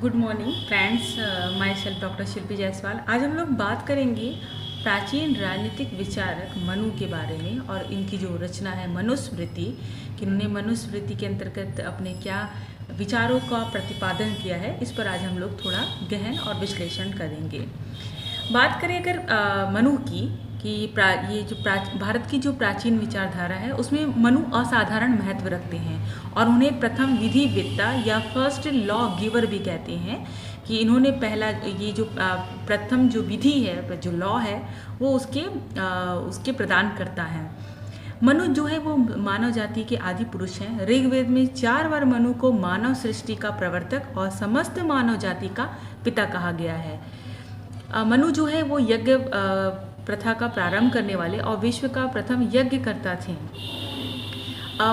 Good morning friends, myself doctor Shilpi Jaiswal. आज हम लोग बात करेंगे प्राचीन राजनीतिक विचारक मनु के बारे में और इनकी जो रचना है मनुस्मृति, कि इन्होंने मनुस्मृति के अंतर्गत अपने क्या विचारों का प्रतिपादन किया है, इस पर आज हम लोग थोड़ा गहन और विश्लेषण करेंगे। बात करें अगर मनु की कि ये जो भारत की जो प्राचीन विचारधारा है उसमें मनु असाधारण महत्व रखते हैं और उन्हें प्रथम विधिवेत्ता या फर्स्ट लॉ गिवर भी कहते हैं। कि इन्होंने पहला ये जो प्रथम जो विधि है, जो लॉ है, वो उसके प्रदान करता है। मनु जो है वो मानव जाति के आदि पुरुष हैं। ऋग्वेद में 4 बार मनु को मानव सृष्टि का प्रवर्तक और समस्त मानव जाति का पिता कहा गया है। मनु जो है वो यज्ञ प्रथा का प्रारंभ करने वाले और विश्व का प्रथम यज्ञकर्ता थे।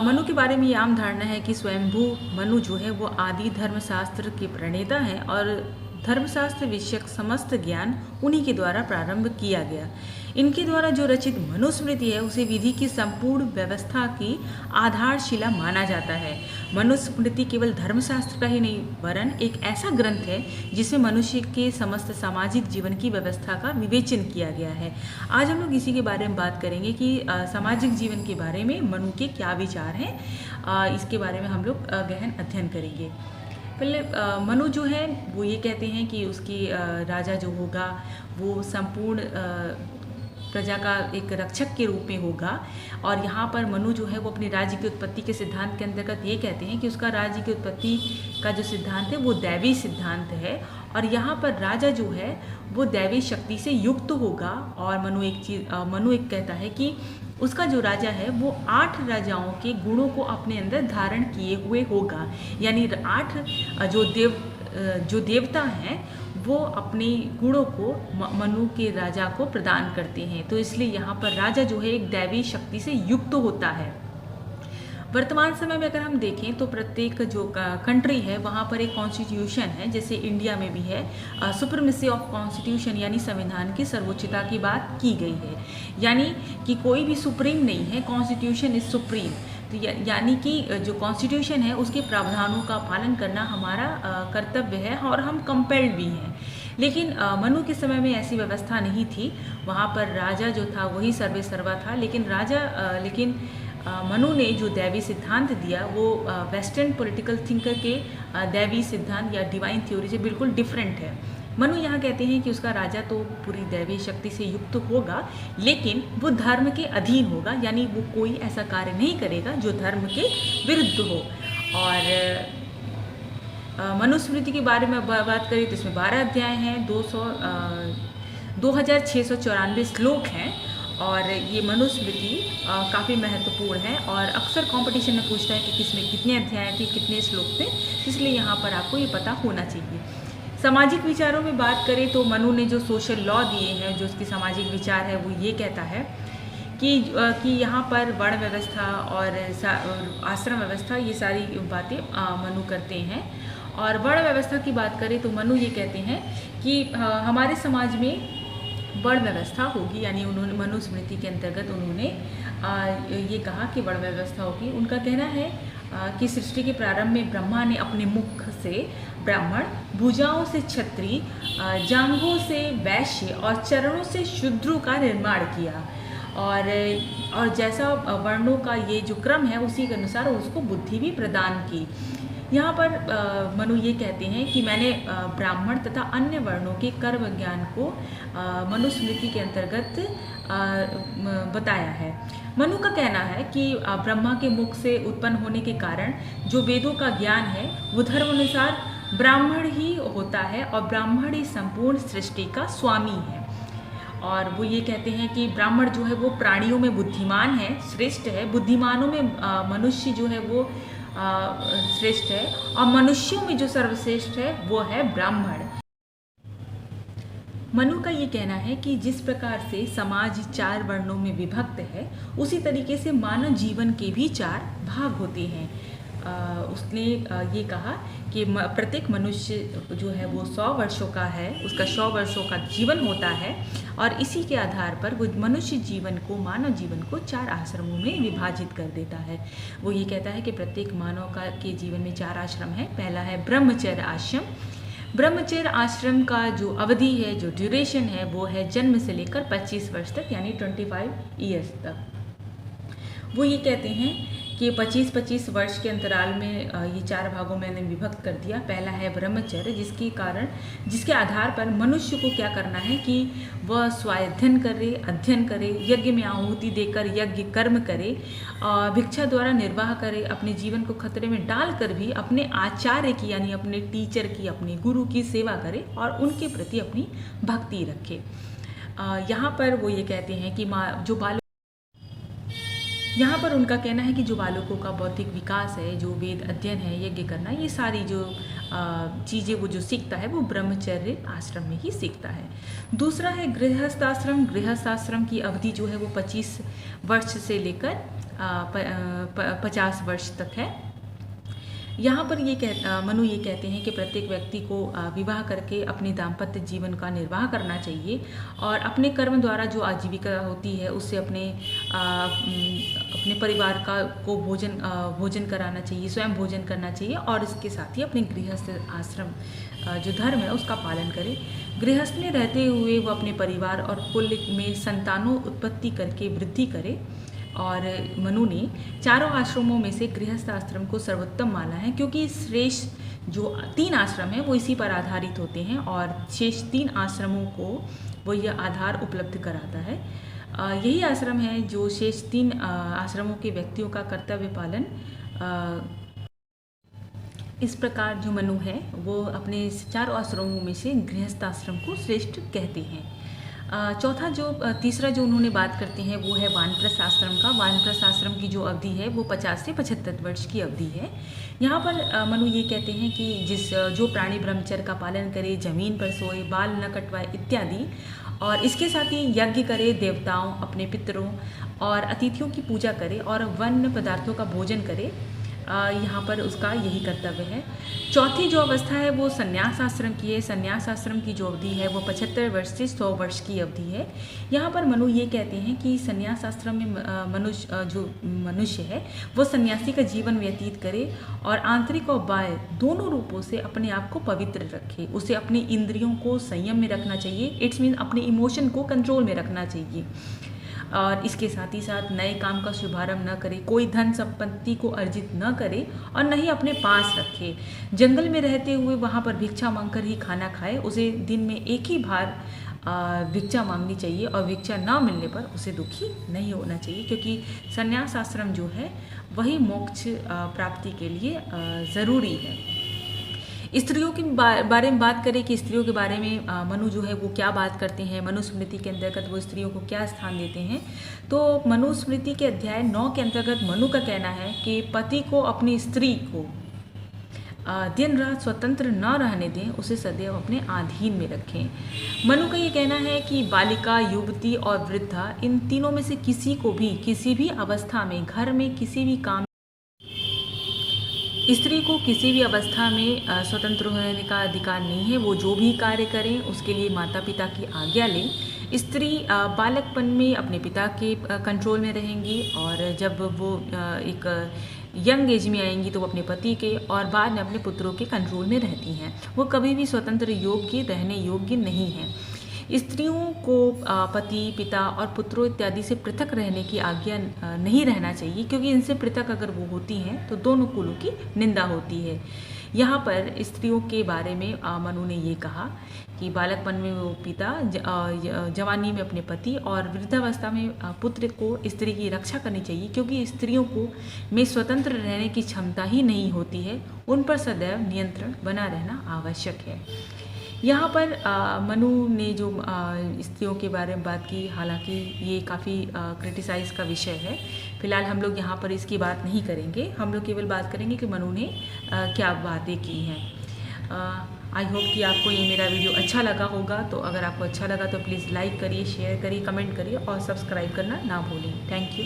मनु के बारे में ये आम धारणा है कि स्वयंभू मनु जो है वो आदि धर्मशास्त्र के प्रणेता हैं और धर्मशास्त्र विषयक समस्त ज्ञान उन्हीं के द्वारा प्रारंभ किया गया। इनके द्वारा जो रचित मनुस्मृति है उसे विधि की संपूर्ण व्यवस्था की आधारशिला माना जाता है। मनुस्मृति केवल धर्मशास्त्र का ही नहीं वरन एक ऐसा ग्रंथ है जिसमें मनुष्य के समस्त सामाजिक जीवन की व्यवस्था का विवेचन किया गया है। आज हम लोग इसी के बारे में बात करेंगे कि सामाजिक जीवन के बारे में मनु के क्या विचार हैं। इसके बारे में हम लोग गहन अध्ययन करेंगे। पहले मनु जो है वो ये कहते हैं कि उसकी राजा जो होगा वो संपूर्ण प्रजा का एक रक्षक के रूप में होगा। और यहाँ पर मनु जो है वो अपनी राज्य की उत्पत्ति के सिद्धांत के अंतर्गत ये कहते हैं कि उसका राज्य की उत्पत्ति का जो सिद्धांत है वो दैवी सिद्धांत है और यहाँ पर राजा जो है वो दैवी शक्ति से युक्त होगा। और मनु एक कहता है कि उसका जो राजा है वो 8 राजाओं के गुणों को अपने अंदर धारण किए हुए होगा। यानी 8 जो देवता हैं वो अपने गुणों को मनु के राजा को प्रदान करते हैं। तो इसलिए यहाँ पर राजा जो है एक दैवी शक्ति से युक्त होता है। वर्तमान समय में अगर हम देखें तो प्रत्येक जो कंट्री है वहाँ पर एक कॉन्स्टिट्यूशन है, जैसे इंडिया में भी है सुप्रीमेसी ऑफ कॉन्स्टिट्यूशन, यानी संविधान की सर्वोच्चता की बात की गई है। यानी कि कोई भी सुप्रीम नहीं है, कॉन्स्टिट्यूशन इज सुप्रीम। तो यानी कि जो कॉन्स्टिट्यूशन है उसके प्रावधानों का पालन करना हमारा कर्तव्य है और हम कंपेल्ड भी हैं। लेकिन मनु के समय में ऐसी व्यवस्था नहीं थी। वहाँ पर राजा जो था वही सर्वे सर्वा था। लेकिन मनु ने जो दैवी सिद्धांत दिया वो वेस्टर्न पॉलिटिकल थिंकर के दैवी सिद्धांत या डिवाइन थ्योरी से बिल्कुल डिफरेंट है। मनु यहाँ कहते हैं कि उसका राजा तो पूरी दैवी शक्ति से युक्त होगा लेकिन वो धर्म के अधीन होगा, यानी वो कोई ऐसा कार्य नहीं करेगा जो धर्म के विरुद्ध हो। और मनुस्मृति के बारे में बात करें तो इसमें 12 अध्याय हैं, 2694 श्लोक हैं और ये मनुस्मृति काफ़ी महत्वपूर्ण है और अक्सर कंपटीशन में पूछता है कि किसमें कितने अध्याय थे, कितने श्लोक थे, इसलिए यहाँ पर आपको ये पता होना चाहिए। सामाजिक विचारों में बात करें तो मनु ने जो सोशल लॉ दिए हैं, जो उसकी सामाजिक विचार है वो ये कहता है कि यहाँ पर वर्ण व्यवस्था और आश्रम व्यवस्था, ये सारी बातें मनु करते हैं। और वर्ण व्यवस्था की बात करें तो मनु ये कहते हैं कि हमारे समाज में वर्ण व्यवस्था होगी, यानी उन्होंने मनुस्मृति के अंतर्गत उन्होंने ये कहा कि वर्ण व्यवस्था होगी। उनका कहना है कि सृष्टि के प्रारंभ में ब्रह्मा ने अपने मुख से ब्राह्मण, भुजाओं से क्षत्रिय, जांघों से वैश्य और चरणों से शूद्रों का निर्माण किया। और जैसा वर्णों का ये जो क्रम है उसी के अनुसार उसको बुद्धि भी प्रदान की। यहाँ पर मनु ये कहते हैं कि मैंने ब्राह्मण तथा अन्य वर्णों के कर्म ज्ञान को मनुस्मृति के अंतर्गत बताया है। मनु का कहना है कि ब्रह्मा के मुख से उत्पन्न होने के कारण जो वेदों का ज्ञान है वो धर्म अनुसार ब्राह्मण ही होता है और ब्राह्मण ही संपूर्ण सृष्टि का स्वामी है। और वो ये कहते हैं कि ब्राह्मण जो है वो प्राणियों में बुद्धिमान है, श्रेष्ठ है। बुद्धिमानों में मनुष्य जो है वो श्रेष्ठ है और मनुष्यों में जो सर्वश्रेष्ठ है वो है ब्राह्मण। मनु का ये कहना है कि जिस प्रकार से समाज 4 वर्णों में विभक्त है उसी तरीके से मानव जीवन के भी 4 भाग होते हैं। उसने ये कहा कि प्रत्येक मनुष्य जो है वो 100 वर्षों का है, उसका 100 वर्षों का जीवन होता है और इसी के आधार पर वो मनुष्य जीवन को, मानव जीवन को 4 आश्रमों में विभाजित कर देता है। वो ये कहता है कि प्रत्येक मानव के जीवन में 4 आश्रम है। पहला है ब्रह्मचर्य आश्रम, ब्रह्मचर्य आश्रम का जो अवधि है, जो ड्यूरेशन है, वो है जन्म से लेकर 25 वर्ष तक, यानी 25 ईयर्स तक। वो ये कहते हैं कि 25-25 वर्ष के अंतराल में ये 4 भागों में मैंने विभक्त कर दिया। पहला है ब्रह्मचर्य, जिसके आधार पर मनुष्य को क्या करना है कि वह स्वाध्ययन करे, अध्ययन करे, यज्ञ में आहुति देकर यज्ञ कर्म करे, भिक्षा द्वारा निर्वाह करे, अपने जीवन को खतरे में डालकर भी अपने आचार्य की, यानी अपने टीचर की, अपने गुरु की सेवा करे और उनके प्रति अपनी भक्ति रखे। यहाँ पर वो ये कहते हैं कि यहाँ पर उनका कहना है कि जो बालकों का बौद्धिक विकास है, जो वेद अध्ययन है, यज्ञ करना, ये सारी जो चीज़ें वो जो सीखता है वो ब्रह्मचर्य आश्रम में ही सीखता है। दूसरा है गृहस्थ आश्रम। गृहस्थ आश्रम की अवधि जो है वो 25 वर्ष से लेकर 50 वर्ष तक है। यहाँ पर मनु ये कहते हैं कि प्रत्येक व्यक्ति को विवाह करके अपने दाम्पत्य जीवन का निर्वाह करना चाहिए और अपने कर्म द्वारा जो आजीविका होती है उससे अपने परिवार को भोजन कराना चाहिए, स्वयं भोजन करना चाहिए और इसके साथ ही अपने गृहस्थ आश्रम जो धर्म है उसका पालन करे। गृहस्थ में रहते हुए वो अपने परिवार और कुल में संतानों उत्पत्ति करके वृद्धि करे। और मनु ने चारों आश्रमों में से गृहस्थ आश्रम को सर्वोत्तम माना है, क्योंकि श्रेष्ठ जो 3 आश्रम हैं वो इसी पर आधारित होते हैं और शेष 3 आश्रमों को वो यह आधार उपलब्ध कराता है। यही आश्रम है जो शेष 3 आश्रमों के व्यक्तियों का कर्तव्य पालन इस प्रकार जो मनु है वो अपने चारों आश्रमों में से गृहस्थ आश्रम को श्रेष्ठ कहते हैं। तीसरा जो उन्होंने बात करते हैं वो है वानप्रस्थ आश्रम का। वानप्रस्थ आश्रम की जो अवधि है वो 50 से 75 वर्ष की अवधि है। यहाँ पर मनु ये कहते हैं कि जो प्राणी ब्रह्मचर्य का पालन करे, जमीन पर सोए, बाल न कटवाए इत्यादि, और इसके साथ ही यज्ञ करे, देवताओं, अपने पितरों और अतिथियों की पूजा करे और वन्य पदार्थों का भोजन करे, यहाँ पर उसका यही कर्तव्य है। चौथी जो अवस्था है वो संन्यास आश्रम की है। संन्यास आश्रम की जो अवधि है वो 75 वर्ष से 100 वर्ष की अवधि है। यहाँ पर मनु ये कहते हैं कि संन्यास आश्रम में मनुष्य है वो सन्यासी का जीवन व्यतीत करे और आंतरिक और बाह्य दोनों रूपों से अपने आप को पवित्र रखे। उसे अपनी इंद्रियों को संयम में रखना चाहिए, इट्स मीन अपने इमोशन को कंट्रोल में रखना चाहिए और इसके साथ ही साथ नए काम का शुभारंभ न करे, कोई धन संपत्ति को अर्जित न करे और न ही अपने पास रखे। जंगल में रहते हुए वहाँ पर भिक्षा मांगकर ही खाना खाए। उसे दिन में एक ही बार भिक्षा मांगनी चाहिए और भिक्षा न मिलने पर उसे दुखी नहीं होना चाहिए, क्योंकि संन्यास आश्रम जो है वही मोक्ष प्राप्ति के लिए ज़रूरी है। स्त्रियों के बारे में बात करें कि स्त्रियों के बारे में मनु जो है वो क्या बात करते हैं, मनुस्मृति के अंतर्गत वो स्त्रियों को क्या स्थान देते हैं। तो मनुस्मृति के अध्याय 9 के अंतर्गत मनु का कहना है कि पति को अपनी स्त्री को दिन रात स्वतंत्र न रहने दें, उसे सदैव अपने अधीन में रखें। मनु का ये कहना है कि बालिका, युवती और वृद्धा, इन तीनों में से किसी को भी किसी भी अवस्था में घर में किसी भी काम, स्त्री को किसी भी अवस्था में स्वतंत्र होने का अधिकार नहीं है। वो जो भी कार्य करें उसके लिए माता पिता की आज्ञा लें। स्त्री बालकपन में अपने पिता के कंट्रोल में रहेंगी और जब वो एक यंग एज में आएंगी तो वो अपने पति के और बाद में अपने पुत्रों के कंट्रोल में रहती हैं। वो कभी भी स्वतंत्र रहने योग्य नहीं है। स्त्रियों को पति, पिता और पुत्रों इत्यादि से पृथक रहने की आज्ञा नहीं रहना चाहिए, क्योंकि इनसे पृथक अगर वो होती हैं तो दोनों कुलों की निंदा होती है। यहाँ पर स्त्रियों के बारे में मनु ने ये कहा कि बालकपन में वो पिता, जवानी में अपने पति और वृद्धावस्था में पुत्र को स्त्री की रक्षा करनी चाहिए, क्योंकि स्त्रियों को में स्वतंत्र रहने की क्षमता ही नहीं होती है। उन पर सदैव नियंत्रण बना रहना आवश्यक है। यहाँ पर मनु ने जो स्त्रियों के बारे में बात की, हालांकि ये काफ़ी क्रिटिसाइज़ का विषय है। फिलहाल हम लोग यहाँ पर इसकी बात नहीं करेंगे। हम लोग केवल बात करेंगे कि मनु ने क्या बातें की हैं। आई होप कि आपको ये मेरा वीडियो अच्छा लगा होगा। तो अगर आपको अच्छा लगा तो प्लीज़ लाइक करिए, शेयर करिए, कमेंट करिए और सब्सक्राइब करना ना भूलें। Thank you.